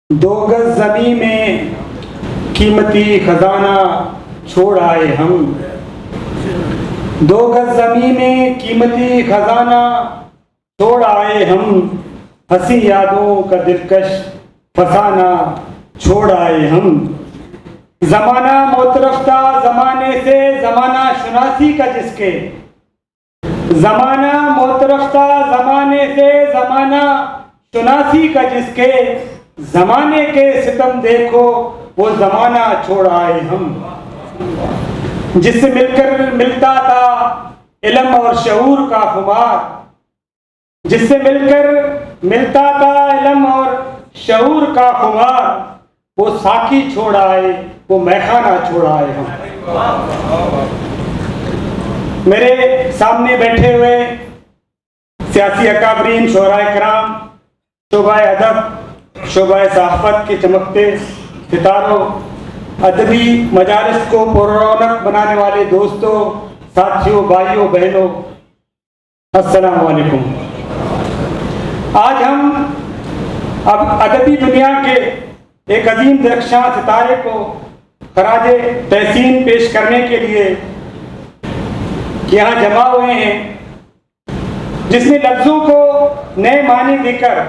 दो गज ज़मीं में कीमती खजाना छोड़ आए हम। दो गज ज़मीं में कीमती खजाना छोड़ आए हम। हंसी यादों का दिलकश फसाना छोड़ आए हम। ज़माना मोतरफ्ता ज़माने से ज़माना शुनासी का जिसके, ज़माना मोतरफ्ता ज़माने से ज़माना शुनासी का जिसके, ज़माने के सितम देखो वो ज़माना छोड़ आए हम। जिससे मिलकर मिलता था इल्म और शऊर का खुमार, जिससे मिलकर मिलता था इल्म और शऊर का खुमार, वो साकी छोड़ आए, वो मैखाना छोड़ आए हम। मेरे सामने बैठे हुए सियासी अकाबरीन, शोराए कराम, शोबाए अदब, शोबाए सहाफ़त के चमकते सितारों, अदबी मजालिस को पुररौनक बनाने वाले दोस्तों, साथियों, भाइयों, बहनों, अस्सलाम वालेकुम। आज हम अब अदबी दुनिया के एक अजीम दरख्शां सितारे को खराजे तहसीन पेश करने के लिए यहाँ जमा हुए हैं, जिसने लफ्ज़ों को नए मानी देकर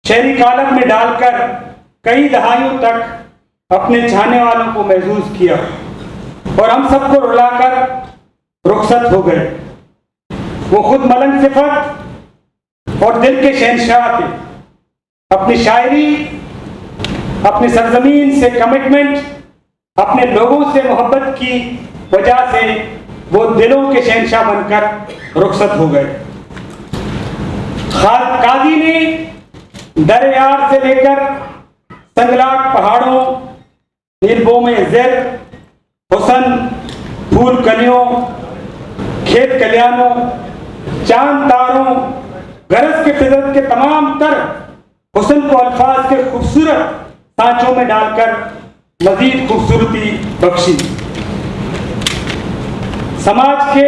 शहरी कालम में डालकर कई दहाइयों तक अपने चाहने वालों को महसूस किया और हम सबको रुलाकर रुखसत हो गए। वो खुद मलंग सिफत और दिल के शहंशाह थे। अपनी शायरी, अपनी सरजमीन से कमिटमेंट, अपने लोगों से मोहब्बत की वजह से वो दिलों के शहंशाह बनकर रुखसत हो गए। काजी ने दरियार से लेकर संगलाट पहाड़ों, नीलबों में ज़र, हुसन, फूल कलियों, खेत कलियानों, चांद तारों, गरज के फिजरत के तमाम तर हुसन को अल्फाज के खूबसूरत सांचों में डालकर मजीद खूबसूरती बख्शी। समाज के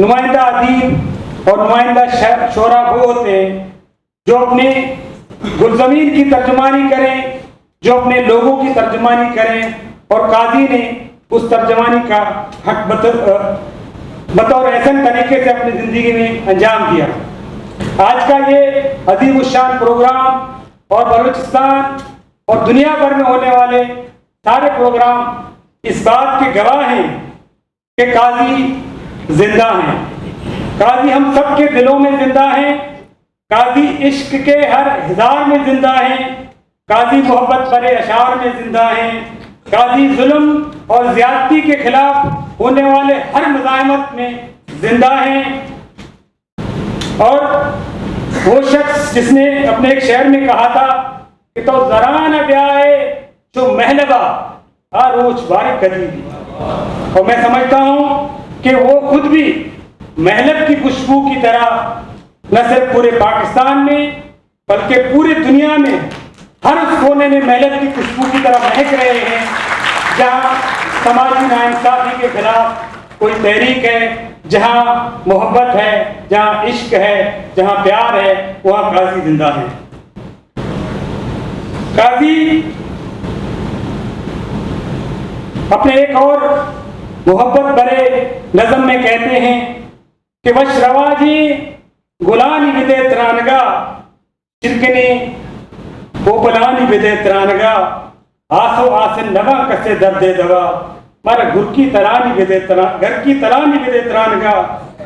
नुमाइंदा अदीब और नुमाइंदा शोरा वो होते हैं जो अपने गुलज़मीन की तर्जुमानी करें, जो अपने लोगों की तर्जुमानी करें, और काजी ने उस तर्जुमानी का हक बतौर एहसन तरीके से अपनी ज़िंदगी में अंजाम दिया। आज का ये अजीम शान प्रोग्राम और बलूचिस्तान और दुनिया भर में होने वाले सारे प्रोग्राम इस बात के गवाह हैं कि काजी जिंदा हैं। काजी हम सब के दिलों में जिंदा हैं। काजी इश्क के हर हिजार में जिंदा हैं। काजी मोहब्बत भरे अशार में जिंदा हैं। काजी जुल्म और ज्यादती के खिलाफ होने वाले हर मुज़ाहमत में जिंदा हैं। और वो शख्स जिसने अपने एक शेर में कहा था कि तो जरा न ब्याए जो महलबा आरोच बारी कदीबी, और मैं समझता हूँ कि वो खुद भी महलब की खुशबू की तरह न सिर्फ पूरे पाकिस्तान में बल्कि पूरी दुनिया में हर उस कोने में महलब की खुशबू की तरह महक रहे हैं जहाँ समाजी नाइंसाफी के खिलाफ कोई तहरीक है, जहाँ मोहब्बत है, जहाँ इश्क है, जहाँ प्यार है, वहाँ काजी जिंदा है। काजी अपने एक और मोहब्बत भरे नज़म में कहते हैं कि वशरवाजी गुलानी विदे त्रानगा चिरकनी पोपलानी विदे त्रानगा आसो आसन नवा कसे दर्दे दवा मारा घर की तरानी विदे त्रानगा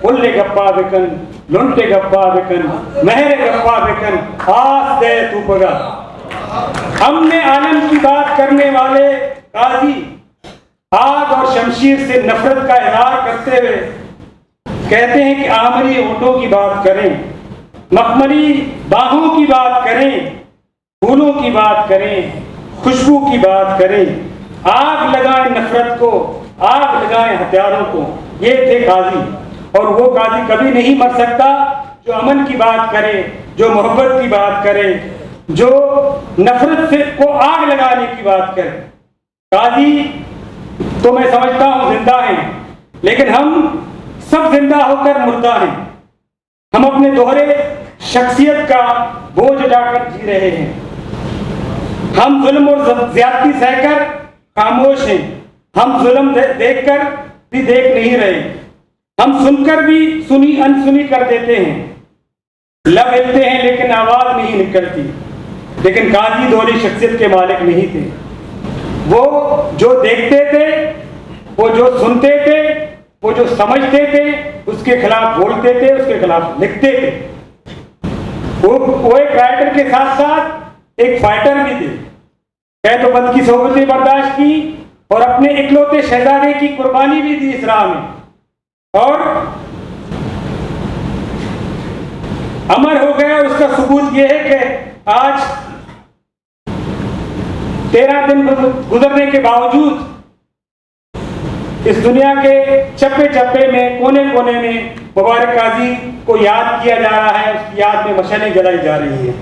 उल्ले गप्पा बिकन लुंटे गप्पा बिकन महरे गप्पा बिकन आस दे तू पगा। हमने आलम की बात करने वाले काजी आग और शमशीर से नफरत का इजहार करते हुए कहते हैं कि आमरी ऊँटों की बात करें, मखमली बाहों की बात करें, फूलों की बात करें, खुशबू की बात करें, आग लगाएं नफरत को, आग लगाएं हथियारों को। ये थे काजी। और वो काजी कभी नहीं मर सकता जो अमन की बात करे, जो मोहब्बत की बात करे, जो नफरत से को आग लगाने की बात करे। काजी तो मैं समझता हूँ जिंदा है, लेकिन हम सब जिंदा होकर मुर्दा हैं। हम अपने दोहरे शख्सियत का बोझ उठाकर जी रहे हैं। हम जुल्म और ज्यादती सहकर खामोश हैं, हम जुल्म देखकर भी देख नहीं रहे, हम सुनकर भी सुनी अनसुनी कर देते हैं, लब हिलते हैं लेकिन आवाज नहीं निकलती। लेकिन काजी दोहरी शख्सियत के मालिक नहीं थे। वो जो देखते थे, वो जो सुनते थे, वो जो समझते थे, उसके खिलाफ बोलते थे, उसके खिलाफ लिखते थे। वो एक राइटर के साथ साथ एक फाइटर भी थे। कैदोबंद की सोबतें बर्दाश्त की और अपने इकलौते शहजादे की कुर्बानी भी दी इस राह में, और अमर हो गया। उसका सबूत यह है कि आज 13 दिन गुजरने के बावजूद इस दुनिया के चप्पे चप्पे में, कोने कोने में मुबारक काजी को याद किया जा रहा है, उसकी याद में मशालें जलाई जा रही है।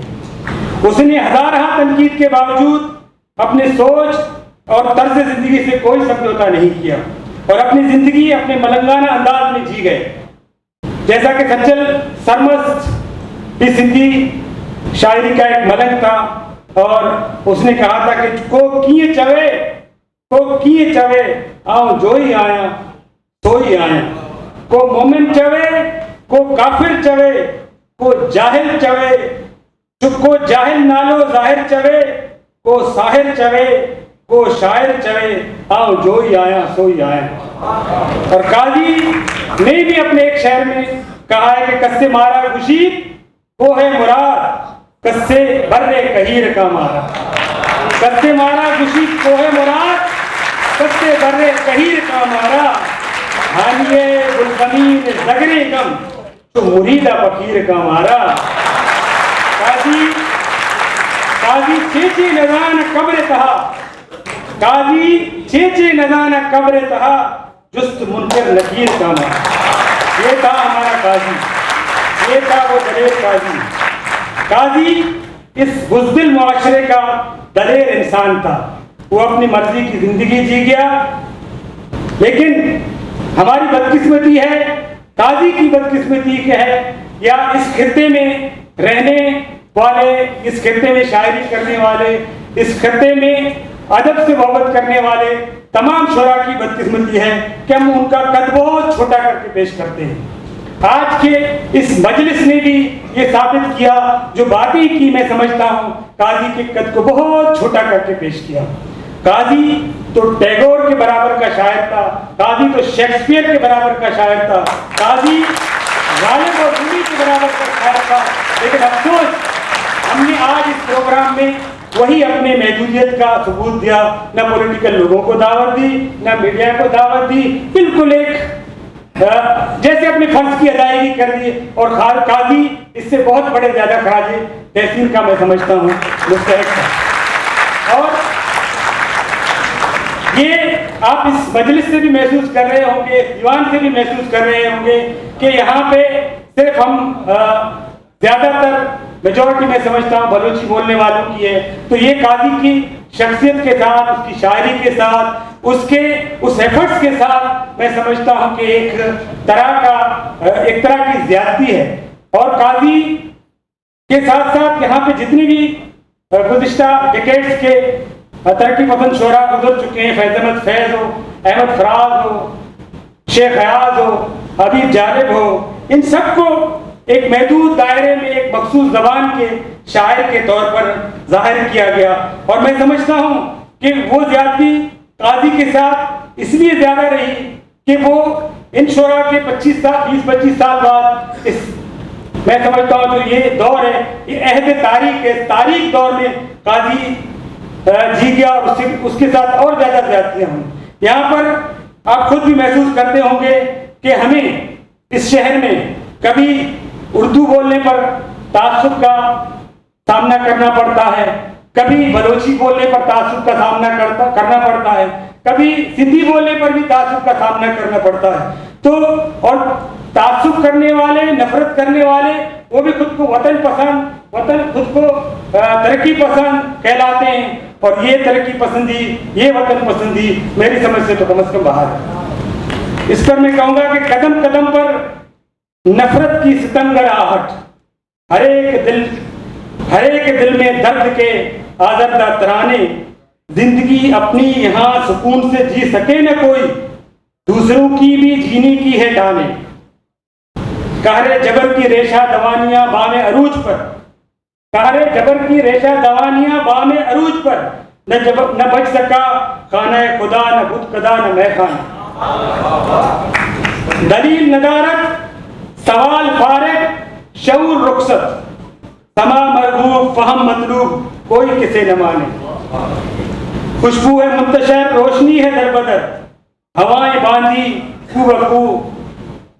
उसने हजारहा तनकीद के बावजूद अपने सोच और तर्ज जिंदगी से कोई समझौता नहीं किया और अपनी जिंदगी अपने मलंगाना अंदाज में जी गए। जैसा कि सज्जल सरमस्त भी सिंधी शायरी का एक मलंग था और उसने कहा था कि को किए चवे आओ जो ही आया तो ही आया, को मोमिन चवे, को काफिर चवे, को जाहिल चवे, को जाहिल नालो जाहिर चवे, को साहिर चवे, को शायर चवे, आओ जो ही आया सो ही आया। और काजी ने भी अपने एक शेर में कहा है कि कस्से मारा गुशीद वो है मुराद, कस्से बर्रे कहीर का मारा। कस्से मारा गुशीद वो है मुराद, कस्से बर्रे कहीर का मारा। हानिए गुलजमीन जगरे गम तो मुरीदा फकीर का मारा। काजी चेचे नजान कब्र तहा, काजी चेचे नजान कब्र तहा, जुस्त मुनकर नकीर का मारा। ये था हमारा काजी, ये था वो दलेर काजी। काजी इस बुज़दिल मुआशरे का दलेर इंसान था। वो अपनी मर्जी की जिंदगी जी गया, लेकिन हमारी बदकिस्मती है, काजी की बदकिस्मती है, या इस खित्ते में रहने वाले, इस खित्ते में शायरी करने वाले, इस खित्ते में अदब से मोहब्बत करने वाले तमाम शुरा की बदकिस्मती है कि हम उनका कद बहुत छोटा करके पेश करते हैं। आज के इस मजलिस ने भी ये साबित किया, जो बातें की मैं समझता हूँ, काजी के कद को बहुत छोटा करके पेश किया। काजी तो टैगोर के बराबर का शायर था, काजी तो शेक्सपियर के बराबर का शायर था, काजी गालिब और रूमी के बराबर का शायर था। लेकिन अफसोस हमने आज इस प्रोग्राम में वही अपने मौजूदियत का सबूत दिया, न पॉलिटिकल लोगों को दावत दी, न मीडिया को दावत दी, बिल्कुल एक जैसे अपने फर्ज की अदायगी कर दी। और काजी इससे बहुत बड़े ज्यादा खराजे तहसील का मैं समझता हूँ मुस्तहिक था। और ये आप इस मजलिस से भी महसूस कर रहे होंगे, दीवान से भी महसूस कर रहे होंगे कि यहाँ पे सिर्फ हम ज्यादातर मेजॉरिटी में समझता हूँ बलोची बोलने वालों की है। तो ये काजी की शख्सियत के साथ, उसकी शायरी के साथ, उसके उस एफर्ट्स के साथ मैं समझता हूँ कि एक तरह की ज्यादती है। और काजी के साथ साथ यहाँ पे जितनी भी गुज़िश्ता डिकेड्स के तरक्की पसंद शोरा गुजर चुके हैं, फैज़ अहमद फैज़ हो, अहमद फराज हो, शेख अयाज हो, हबीब जालिब हो, इन सबको एक महदूद दायरे में एक मखसूस जबान के शायर के तौर पर जाहिर किया गया। और मैं समझता हूँ कि वो ज्यादती काजी के साथ इसलिए ज्यादा रही कि वो इन शोरा के 20-25 साल बाद मैं समझता हूँ जो ये दौर है, ये अहद तारीख दौर में काजी जी गया और उसके साथ और ज्यादा ज्यादतियां हुई। यहाँ पर आप खुद भी महसूस करते होंगे कि हमें इस शहर में कभी उर्दू बोलने पर तासुब का सामना करना पड़ता है, कभी बलोची बोलने पर तासुब का सामना करना पड़ता है, कभी सिंधी बोलने पर भी तासुब का सामना करना पड़ता है। तो और तासुब करने वाले, नफरत करने वाले, वो भी खुद को वतन खुद को तरक्की पसंद कहलाते हैं। और ये तरक्की पसंदी, ये वतन पसंदी मेरी समझ से तो कम से कम बाहर है। इस पर मैं कहूँगा कि कदम कदम पर नफरत की सितमगर आहट, हर एक दिल में दर्द के आज़रदा तराने, जिंदगी अपनी यहाँ सुकून से जी सके न कोई, दूसरों की भी जीने की है डाने। कहरे जबर की रेशा दवानियां बामे अरूज पर, कहरे जबर की रेशा दवानियां बामे अरूज पर, न बच सका खाना खुदा, न बुत कदा, न मैखाना। दलील नदारत, सवाल फारिग, शऊर रुखसत, समा मरगूब फहम मतलूब, कोई किसे न माने। खुशबू है मुंतशर, रोशनी है दरबदर, हवाएं बांधी खूबकू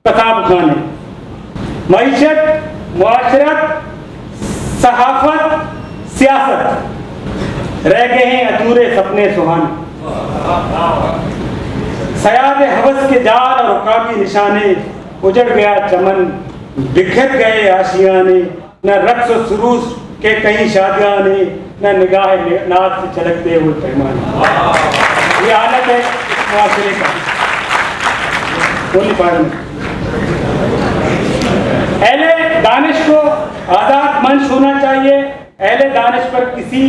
कताब खाने। मईशत, मुआशरत, सहाफत, सियासत, रह गए हैं अधूरे सपने सुहाने। सयाद हवस के जाल और उकाबी निशाने, उजड़ गया चमन, बिखर गए आशियाने, न रक्स और सुरूस के कहीं शादियाने, न निगाह नाज से छलकते हुए पैमाने। ये हालत है मुआशरे का। बोली पार में अहले दानिश को आज़ाद मंच होना चाहिए। अहले दानिश पर किसी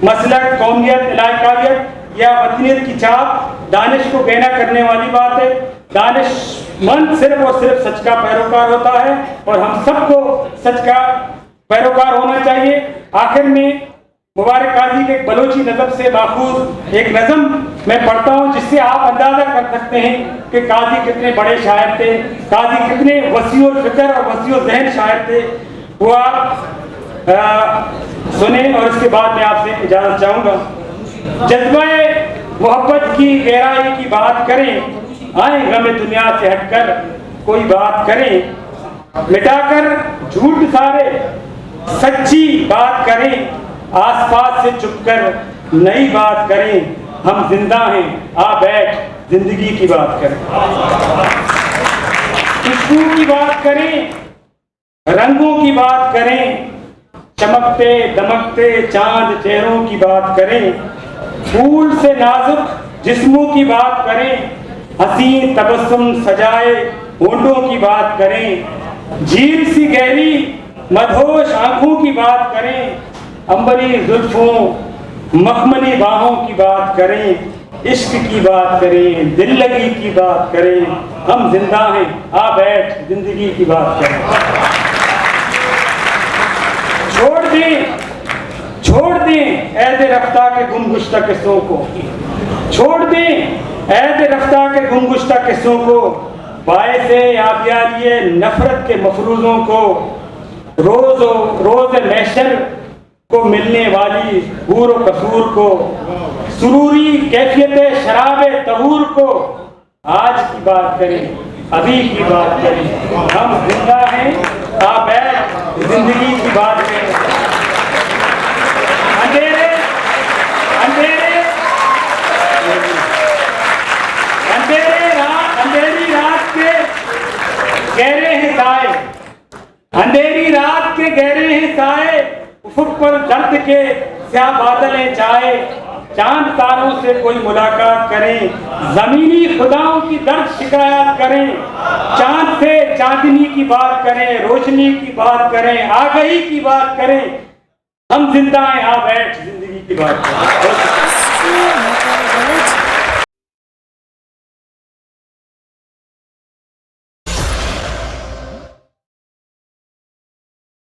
मसलक, कौमियत, इलाकावियत या वतनियत की छाप दानिश को गहना करने वाली बात है। दानिशमंद सिर्फ और सिर्फ सच का पैरोकार होता है और हम सबको सच का पैरोकार होना चाहिए। आखिर में मुबारक काजी के एक बलोची नज़म से माखूज एक नज़म मैं पढ़ता हूँ, जिससे आप अंदाजा कर सकते हैं कि काजी कितने बड़े शायर थे, काजी कितने वसीउल फिक्र और वसीउल ज़हन शायर थे। वो आप सुने और इसके बाद मैं आपसे इजाज़त चाहूँगा। जज्बाए मोहब्बत की गहराई की बात करें, आए गम दुनिया से हटकर कोई बात करें, मिटाकर झूठ सारे सच्ची बात करें, आसपास से चुपकर नई बात करें, हम जिंदा हैं आ बैठ जिंदगी की बात करें। खुशबू की बात करें, रंगों की बात करें, चमकते दमकते चांद चेहरों की बात करें, फूल से नाजुक जिस्मों की बात करें, हसीन तबस्सुम सजाए होंठों की बात करें, झील सी गहरी मदहोश आंखों की बात करें, अंबरी जुल्फों मखमली बाहों की बात करें, इश्क की बात करें, दिल लगी की बात करें, हम जिंदा हैं आ बैठ जिंदगी की बात करें। छोड़ दें ऐद रफ्ता के गुमगुश्ता किस्सों को, छोड़ दें ऐद रफ्ता के गुमगुश्ता किस्सों को, बायसे आबियारिये नफरत के मफरूजों को, रोज महशर को मिलने वाली हूर व कसूर को, सुरूरी कैफियत शराब तहूर को, आज की बात करें, अभी की बात करें, हम जिंदा हैं आ बैठ जिंदगी की बात करें। अंधेरे अंधेरे अंधेरी रात के गहरे हैं साए, अंधेरी रात के गहरे हैं साए, उफुक पर दर्द के स्याह बादलें छाए, चांद तारों से कोई मुलाकात करें, जमीनी खुदाओं की दर्द शिकायत करें, चांद से चांदनी की बात करें, रोशनी की बात करें, आगही की बात करें, हम जिंदा हैं आ बैठ जिंदगी की बात करें।